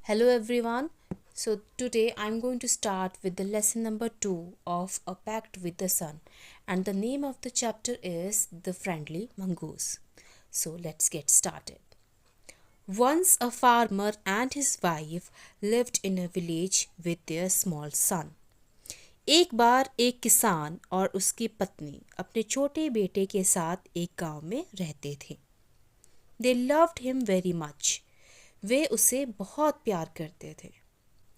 Hello everyone. So today I'm going to start with the lesson number 2 of A Pact with the Sun, and the name of the chapter is The Friendly Mongoose. So let's get started. Once a farmer and his wife lived in a village with their small son. एक बार एक किसान और उसकी पत्नी अपने छोटे बेटे के साथ एक गांव में रहते थे. They loved him very much. वे उसे बहुत प्यार करते थे.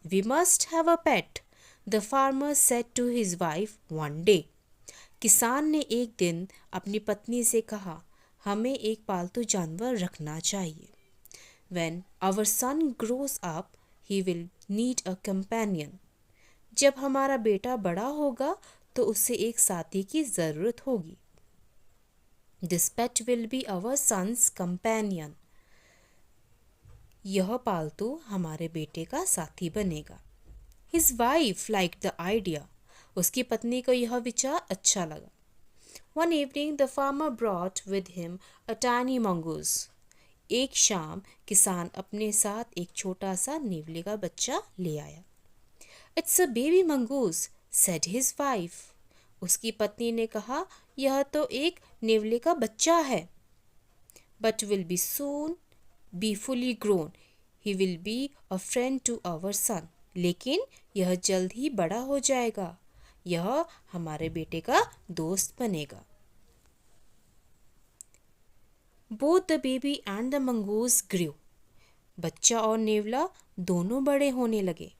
We must have a pet, the farmer said to his wife one day. किसान ने एक दिन अपनी पत्नी से कहा, हमें एक पालतू जानवर रखना चाहिए. When our son grows up, he will need a companion. जब हमारा बेटा बड़ा होगा तो उसे एक साथी की ज़रूरत होगी. This pet will be our son's companion. यह पालतू हमारे बेटे का साथी बनेगा. His wife liked the idea. उसकी पत्नी को यह विचार अच्छा लगा. One evening the farmer brought with him a tiny mongoose. एक शाम किसान अपने साथ एक छोटा सा नेवले का बच्चा ले आया. It's a baby mongoose, said his wife. उसकी पत्नी ने कहा, यह तो एक नेवले का बच्चा है. But will be soon be fully grown. He will be a friend to our son. लेकिन यह जल्द ही बड़ा हो जाएगा. यह हमारे बेटे का दोस्त बनेगा. Both the baby and the mongoose grew. बच्चा और नेवला दोनों बड़े होने लगे.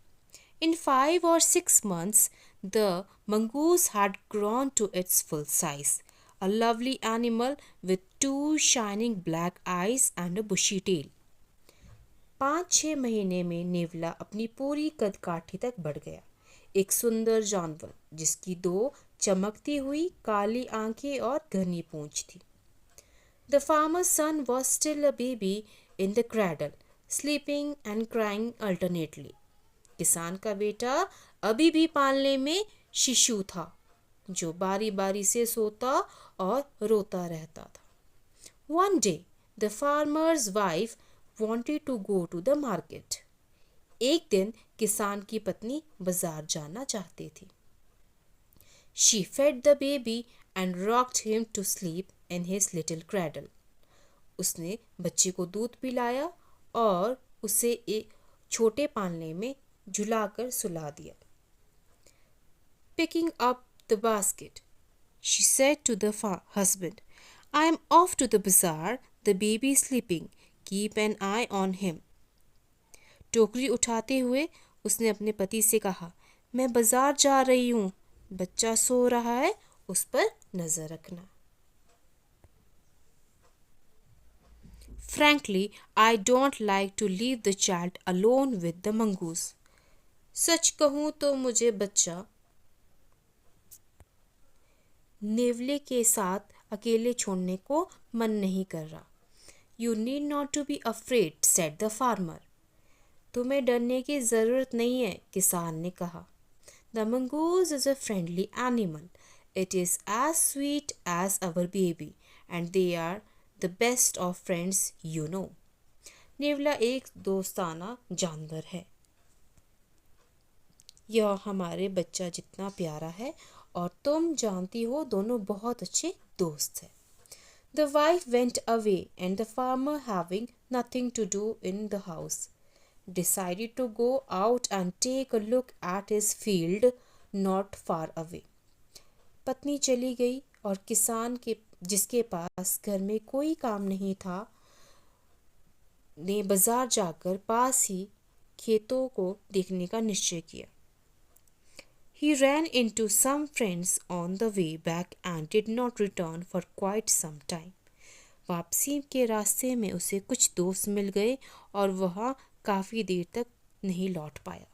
In 5 or 6 months, the mongoose had grown to its full size. A lovely animal with 2 shining black eyes and a bushy tail. 5-6 महीने में नेवला अपनी पूरी कदकाठी तक बढ़ गया. एक सुंदर जानवर जिसकी 2 चमकती हुई काली आंखें और घनी पूंछ थी. The farmer's son was still a baby in the cradle, sleeping and crying alternately. किसान का बेटा अभी भी पालने में शिशु था, जो बारी बारी से सोता और रोता रहता था. One day, the farmer's wife wanted to go to the market. एक दिन किसान की पत्नी बाजार जाना चाहती थी. She fed the baby and rocked him to sleep in his little cradle. उसने बच्चे को दूध पिलाया और उसे एक छोटे पालने में झुलाकर सुला दिया. Picking up the basket, she said to the husband, I am off to the bazaar. The baby is sleeping. Keep an eye on him. टोकरी उठाते हुए उसने अपने पति से कहा, मैं बाजार जा रही हूँ. बच्चा सो रहा है, उस पर नजर रखना. Frankly, I don't like to leave the child alone with the mongoose. सच कहूँ तो मुझे बच्चा नेवले के साथ अकेले छोड़ने को मन नहीं कर रहा. You need not to be afraid, said the farmer. तुम्हें डरने की ज़रूरत नहीं है, किसान ने कहा. The mongoose is a friendly animal. It is as sweet as our baby, and they are the best of friends, you know. नेवला एक दोस्ताना जानवर है. यह हमारे बच्चा जितना प्यारा है और तुम जानती हो दोनों बहुत अच्छे दोस्त हैं. The wife went away and the farmer, having nothing to do in the house, decided to go out and take a look at his field not far away. पत्नी चली गई और किसान के जिसके पास घर में कोई काम नहीं था ने बाजार जाकर पास ही खेतों को देखने का निश्चय किया. He ran into some friends on the way back and did not return for quite some time. वापसी के रास्ते में उसे कुछ दोस्त मिल गए और वह काफ़ी देर तक नहीं लौट पाया.